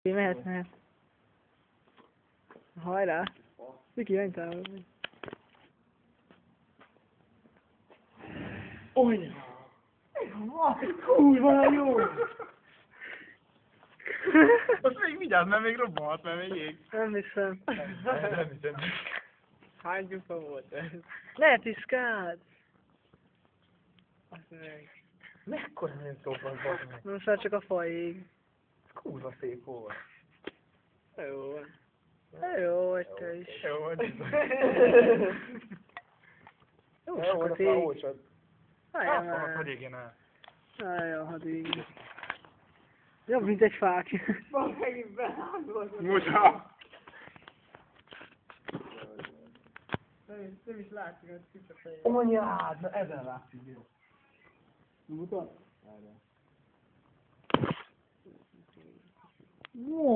Mehet. Hajrá! Viki, menj távol. Olyan! Kurva jó! Most még vigyázz, mert még robbanhat, mert még ég. Nem hiszem. Nem hiszem. Hány gyufa volt ez? Ne piszkáld! Azt meg. Mekkora nem szóval van meg. Most már csak a fajig. Ez kurva szép volt. Jó van. Jó vagy te is. Jó volt. Jó Jó volt, sokat a ég. olcsod. Várjál Azt már. hogy égjen el. Jó, hadd így. Jobb, mint egy fák. Musa! Nem is látszik, hogy kicsit fején. Anyád, na ezen látszik jó. Mutat? Wow!